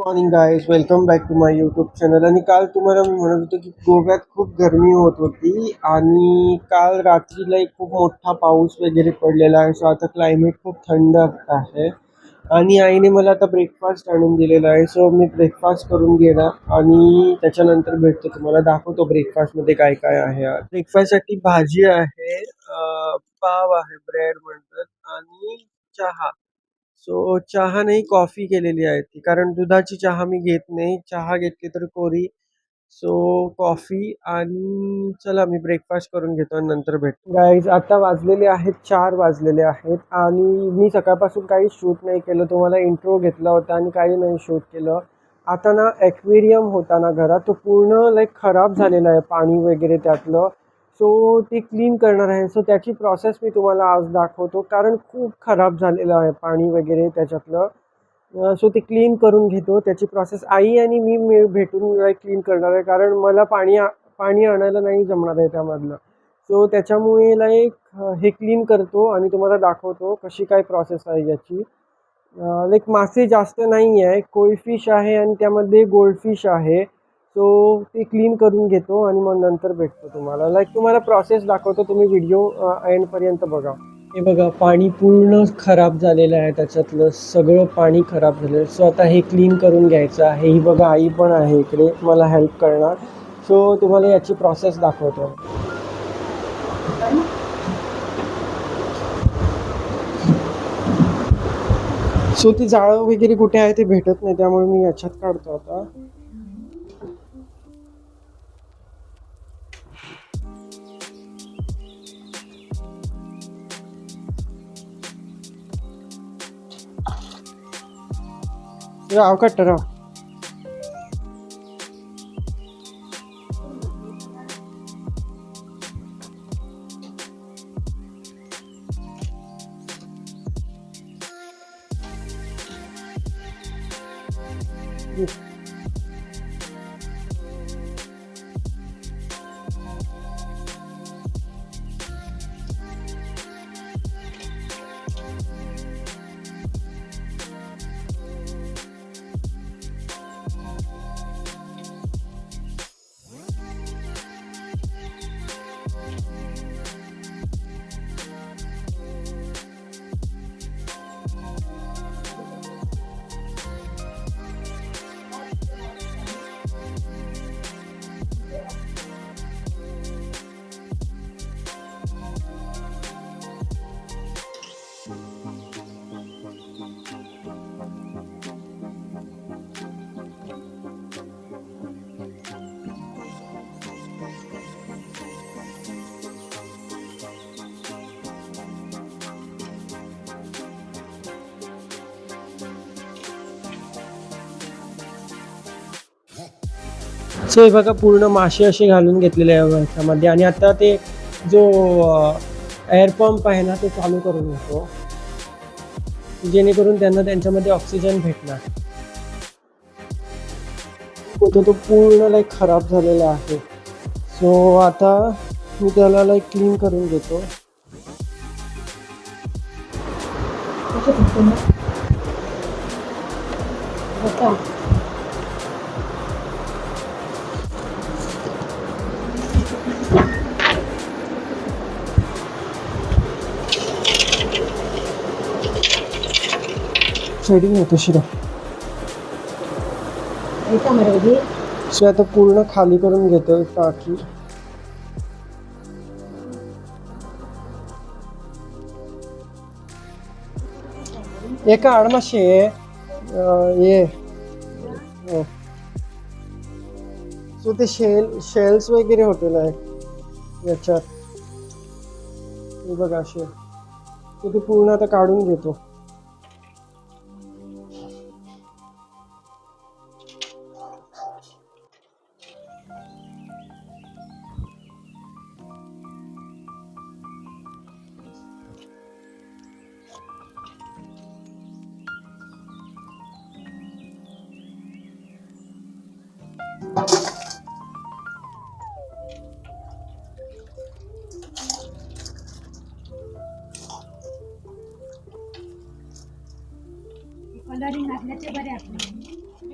Morning guys, welcome back to my YouTube channel. आणि काल तुम्हाला मी म्हणत होतो की गोव्यात खूप गरमी होत होती आणि काल रात्रीला एक खूप मोठा पाऊस वगैरे पडलेला आहे. सो आता क्लायमेट खूप थंड आहे आणि आईने मला आता ब्रेकफास्ट आणून दिलेला आहे. सो मी ब्रेकफास्ट करून घेणार आणि त्याच्यानंतर भेटतो, तुम्हाला दाखवतो ब्रेकफास्टमध्ये काय काय आहे. ब्रेकफास्टसाठी भाजी आहे, पाव आहे, ब्रेड म्हणतात, आणि चहा. सो चहा नाही, कॉफी केलेली आहे ती, कारण दुधाची चहा मी घेत नाही. चहा घेतली तर कोरी. So coffee. आणि चला मी ब्रेकफास्ट करून घेतो आणि नंतर भेटतो. गाईज, आता वाजलेले आहेत 4 वाजलेले आहेत आणि मी सकाळपासून काही शूट नाही केलं. तुम्हाला इंट्रो घेतला होता आणि काही नाही शूट केलं. आता ना ॲक्वेरियम होता ना घरात, तो पूर्ण खराब झालेला आहे, पाणी वगैरे त्यातलं. सो ते क्लीन करणार आहे. सो त्याची प्रोसेस मी तुम्हाला आज दाखवतो, कारण खूप खराब झालेलं आहे पाणी वगैरे त्याच्यातलं. सो ते क्लीन करून घेतो. त्याची प्रोसेस आई आणि मी भेटून क्लीन करणार आहे, कारण मला पाणी आणायला नाही जमणार आहे त्यामधलं. सो त्याच्यामुळे हे क्लीन करतो आणि तुम्हाला दाखवतो कशी काय प्रोसेस आहे याची. मासे जास्त नाही आहे, कोई फिश आहे आणि त्यामध्ये गोल्ड फिश आहे. सो ते क्लीन करून घेतो आणि मग नंतर भेटतो तुम्हाला. तुम्हाला प्रोसेस दाखवतो, तुम्ही व्हिडिओ एंडपर्यंत बघा. हे बघा, पाणी पूर्ण खराब झालेलं आहे, त्याच्यातलं सगळं पाणी खराब झालेलं आहे. सो आता हे क्लीन करून घ्यायचं आहे. ही बघा, आई पण आहे इकडे, मला हेल्प करणार. सो तुम्हाला याची प्रोसेस दाखवतो. सो ती जाळं वगैरे कुठे आहे ते भेटत नाही, त्यामुळे मी याच्यात काढतो आता. राव कट्ट राव. सो हे बघा, पूर्ण मासे असे घालून घेतलेले आहे ह्याच्यामध्ये. आणि आता ते जो एअर पंप आहे ना, ते चालू करून घेतो, जेणेकरून त्यांना त्यांच्यामध्ये ऑक्सिजन भेटणार. तो पूर्ण खराब झालेला आहे. सो आता मी त्याला क्लीन करून घेतो. शेडिंग होतो शिरा. सो आता पूर्ण खाली करून घेतो टाकी. एका आडमाशी ये. सो ते शेल्स वगैरे होटेल आहे याच्यात, हे बघा असे. सो ते पूर्ण आता काढून घेतो. कलरिंग घातल्याचे बरे आपले.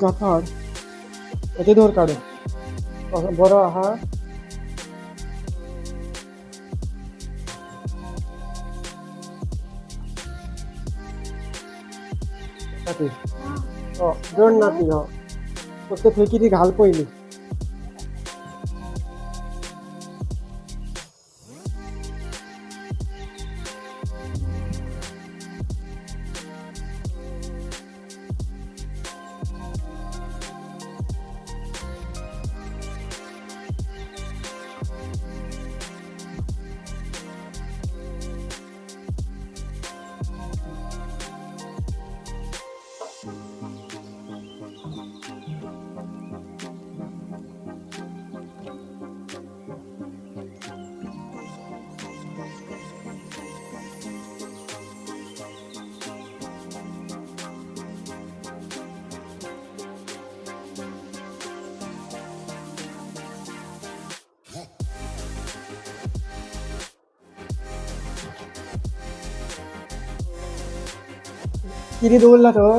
काढ ते दोर काढ बरं हा दोन ना ती फक्त फेकी ती घाल पहिली. किती दोनला तो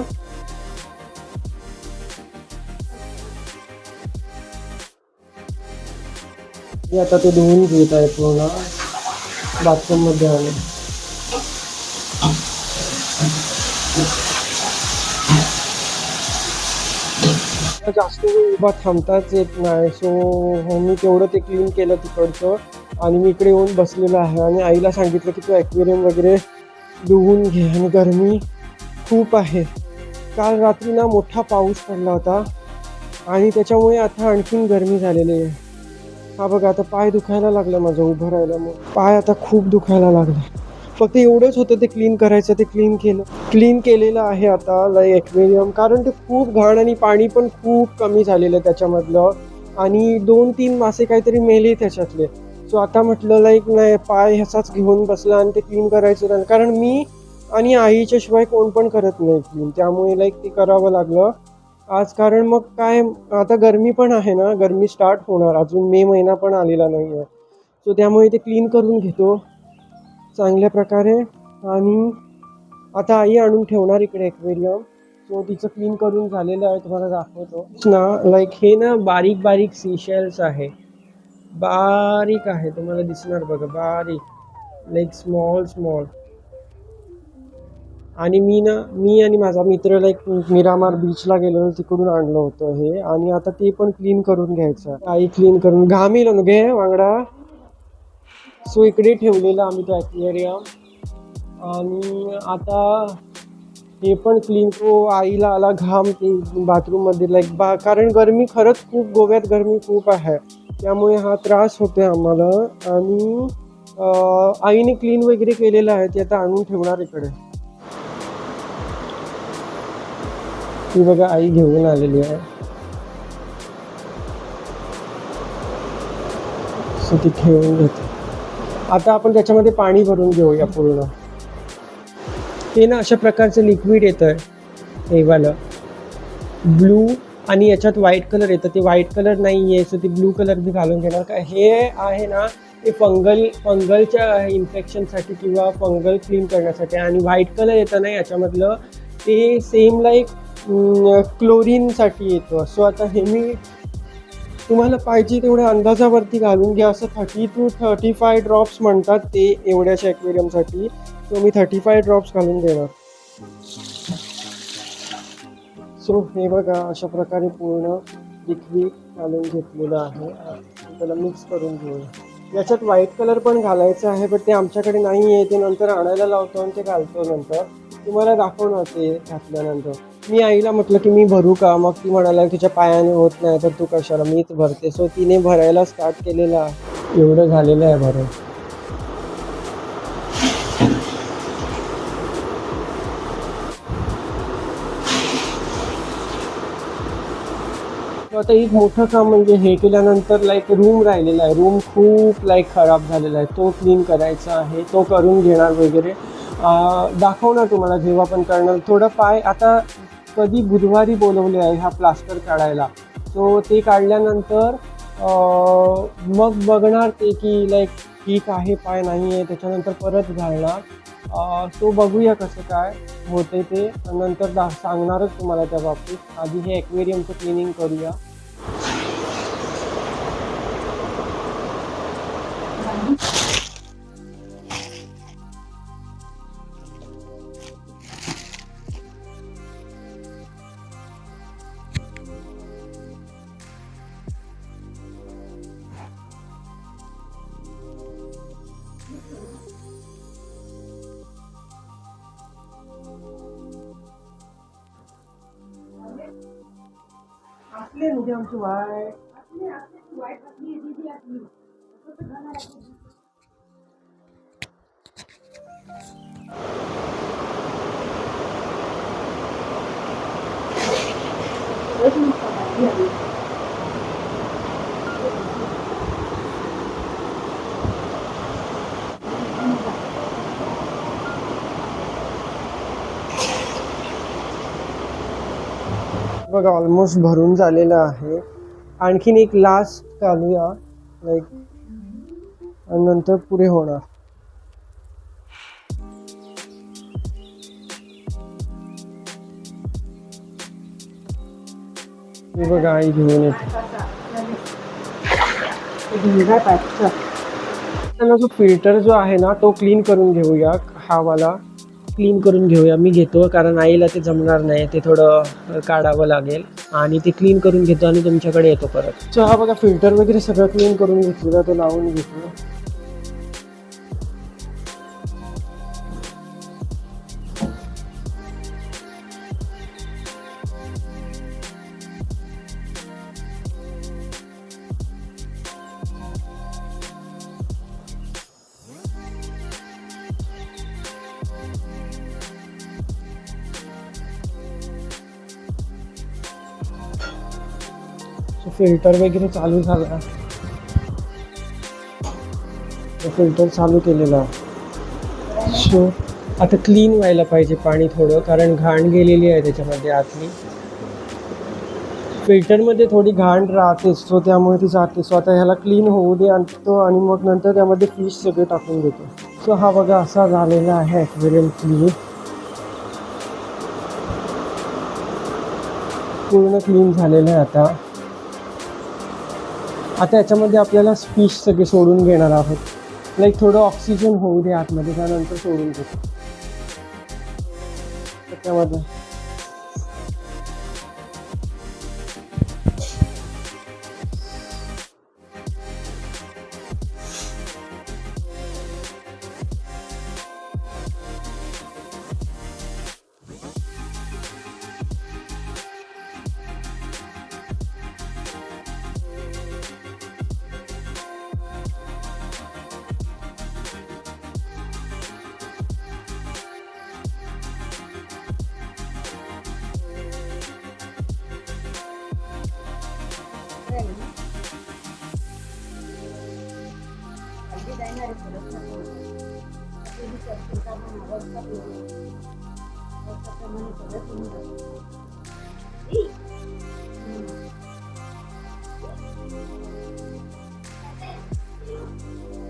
आता ते धुवून घेत आहे पूर्ण बाथरूम मध्ये आले. जास्त वेळ उभा थांबताच येत नाही, सो मी तेवढं ते क्लीन केलं तिकडचं आणि मी इकडे येऊन बसलेलं आहे आणि आईला सांगितलं की तू ॲक्वेरियम वगैरे धुवून घे आणि गरमी खूप आहे. काल रात्री ना मोठा पाऊस पडला होता आणि त्याच्यामुळे आता आणखीन गरमी झालेली आहे. हा बघा आता पाय दुखायला लागला माझं उभं राहिलं, मग पाय आता खूप दुखायला लागला. फक्त एवढंच होतं ते क्लीन करायचं, ते क्लीन केलेलं आहे आता लाईक ॲक्वेरियम, कारण ते खूप घाण आणि पाणी पण खूप कमी झालेलं त्याच्यामधलं आणि 2-3 मासे काहीतरी मेले त्याच्यातले. सो आता म्हटलं लाईक नाही पाय ह्याचाच घेऊन बसला आणि ते क्लीन करायचं, कारण मी आणि आईच्या शिवाय कोण पण करत नाही क्लीन, त्यामुळे लाईक ते करावं लागलं आज. कारण मग काय आता गरमी पण आहे ना, गरमी स्टार्ट होणार, अजून मे महिना पण आलेला नाही आहे. सो त्यामुळे ते क्लीन करून घेतो चांगल्या प्रकारे आणि आता आई आणून ठेवणार इकडे ॲक्वेरियम. सो तिचं क्लीन करून झालेलं आहे, तुम्हाला दाखवतो ना. लाईक हे ना बारीक बारीक सीशेल्स आहे, बारीक आहे, तुम्हाला दिसणार बघा बारीक, लाईक स्मॉल. आणि मी आणि माझा मित्र लाईक मिरामार बीचला गेलो, तिकडून आणलं होतं हे आणि आता ते पण क्लीन करून घ्यायचं. आई क्लीन करून घामील घे वांगडा. सो इकडे ठेवलेलं आम्ही तो ॲक्वेरियम आणि आता हे पण क्लीन. तो आईला आला घाम ते बाथरूममध्ये लाईक कारण गरमी खरंच खूप, गोव्यात गरमी खूप आहे, त्यामुळे हा त्रास होतो आम्हाला. आणि आईने क्लीन वगैरे केलेलं आहे, ते आता आणून ठेवणार इकडे. ती बघा आई घेऊन आलेली आहे, सो ती ठेवून घेते. आता आपण त्याच्यामध्ये पाणी भरून घेऊया पूर्ण. हे ना अशा प्रकारचं लिक्विड येतं आहे हे वालं ब्लू आणि याच्यात व्हाईट कलर येतं, ते व्हाईट कलर नाही आहे, सो ते ब्लू कलर बी घालून घेणार. का हे आहे ना ते फंगलच्या इन्फेक्शनसाठी किंवा फंगल क्लीन करण्यासाठी. आणि व्हाईट कलर येतं ना याच्यामधलं ते सेम लाईक क्लोरीनसाठी येतं. सो आता हे मी तुम्हाला पाहिजे तेवढ्या अंदाजावरती घालून घ्या, असं 30 to 35 ड्रॉप्स म्हणतात ते एवढ्याच्या ॲक्वेरियमसाठी. सो मी 35 ड्रॉप्स घालून देणार. सो हे बघा अशा प्रकारे पूर्ण लिक्विड घालून घेतलेलं आहे, त्याला मिक्स करून घेऊया. याच्यात व्हाईट कलर पण घालायचं आहे, पण ते आमच्याकडे नाही आहे, ते नंतर आणायला लावतो आणि ते घालतो नंतर, तुम्हाला दाखवणार ते घातल्यानंतर. मी आईला म्हटलं की मी भरू का, मग ती म्हणाला तुझ्या पायाने होत नाही तर तू कशाला, मीच भरते. सो तिने भरायला स्टार्ट केलेलं आहे, एवढं झालेलं आहे भरून. सो आता एक मोठं काम म्हणजे हे केल्यानंतर लाईक रूम राहिलेला आहे. रूम खूप लाईक खराब झालेला आहे, तो क्लीन करायचा आहे, तो करून घेणार वगैरे. दाखवणार तुम्हाला जेव्हा पण करणार. थोडं पाय आता कधी बुधवारी बोलवले आहे हा प्लास्टर काढायला. सो ते काढल्यानंतर मग बघणार ते की लाईक ठीक आहे पाय नाही आहे, त्याच्यानंतर परत घालणार. तो बघूया कसं काय होते ते, नंतर सांगणारच तुम्हाला त्या बाबतीत. आधी हे ॲक्वेरियमचं क्लिनिंग करूया. म्हणजे आमची वाय बघा ऑलमोस्ट भरून झालेलं आहे. आणखीन एक लास्ट घालूया लाईक, आणि नंतर पुरे होणार. हे बघा आई घेऊन येते. त्यांना जो फिल्टर जो आहे ना तो क्लीन करून घेऊया. हा वाला क्लीन करून घेऊया, मी घेतो कारण आईला ते जमणार नाही, ते थोडं काढावं लागेल. आणि ते क्लीन करून घेतो आणि तुमच्याकडे येतो परत. सो हा बघा फिल्टर वगैरे सगळं क्लीन करून घेतलेला, तो लावून घेतो. फिल्टर वगैरे चालू झाला, फिल्टर चालू केलेला. सो आता क्लीन व्हायला पाहिजे पाणी थोडं, कारण घाण गेलेली आहे त्याच्यामध्ये आतली. फिल्टरमध्ये थोडी घाण राहतेच, सो त्यामुळे ती जाते. सो आता ह्याला क्लीन होऊ दे आणतो आणि मग नंतर त्यामध्ये फिश सगळे टाकून देतो. सो हा बघा असा झालेला आहे ॲक्वेरियम क्लीन, पूर्ण क्लीन झालेलं आहे. आता याच्यामध्ये आपल्याला फिश सगळे सोडून घेणार आहोत. लाईक थोडं ऑक्सिजन होऊ दे आतमध्ये, त्यानंतर सोडून घेतो त्याच्यामध्ये.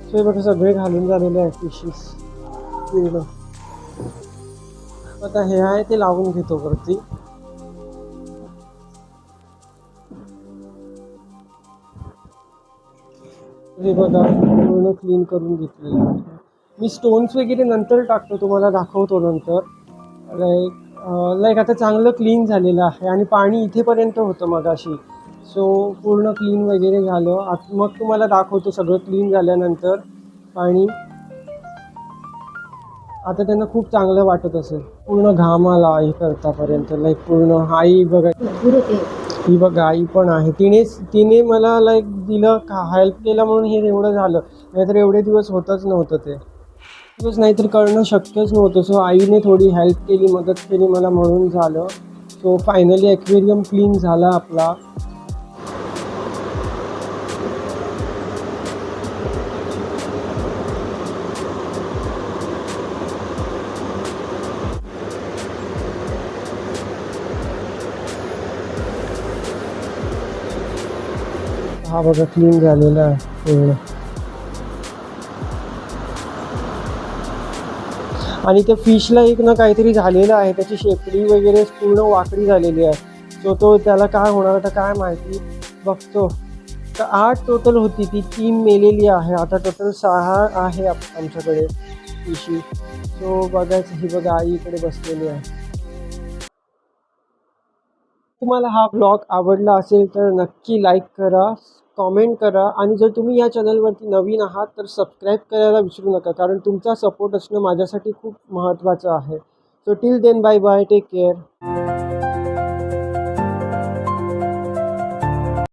सो बघा सगळे घालून झालेले आहे फिशेस पूर्ण. आता हे आहे ते लावून घेतो वरती. हे बघा पूर्ण क्लीन करून घेतलेलं आहे. मी स्टोन्स वगैरे नंतर टाकतो, तुम्हाला दाखवतो नंतर. लाईक आता चांगलं क्लीन झालेलं आहे आणि पाणी इथेपर्यंत होतं मगाशी. सो पूर्ण क्लीन वगैरे झालं. मग तुम्हाला दाखवतो सगळं क्लीन झाल्यानंतर पाणी. आता त्यांना खूप चांगलं वाटत असेल. पूर्ण घाम आला आई करतापर्यंत, लाईक पूर्ण. आई बघा, ही बघा आई पण आहे. तिने मला लाईक दिलं का हेल्प केला म्हणून हे एवढं झालं, नाहीतर एवढे दिवस होतच नव्हतं ते दिवस, नाहीतर करणं शक्यच नव्हतं. सो आईने थोडी हेल्प केली, मदत केली मला, म्हणून झालं. सो फायनली ॲक्वेरियम क्लीन झाला आपला. हा बघा क्लीन झालेला आहे पूर्ण. आणि त्या फिशला एक ना काहीतरी झालेलं आहे, त्याची शेपडी वगैरे पूर्ण वाकडी झालेली आहे. सो तो त्याला काय होणार आता काय माहिती, बघतो. तर 8 टोटल होती, ती 3 मेलेली आहे. आता टोटल 6 आहे आमच्याकडे पिशी. सो बघायचं. ही बघा आई इकडे बसलेली आहे. तुम्हाला हा ब्लॉग आवडला असेल तर नक्की लाईक करा, कॉमेंट करा आणि जर तुम्ही या चॅनलवरती नवीन आहात तर सबस्क्राईब करायला विसरू नका, कारण तुमचा सपोर्ट असणं माझ्यासाठी खूप महत्त्वाचं आहे. So till then bye bye, take care.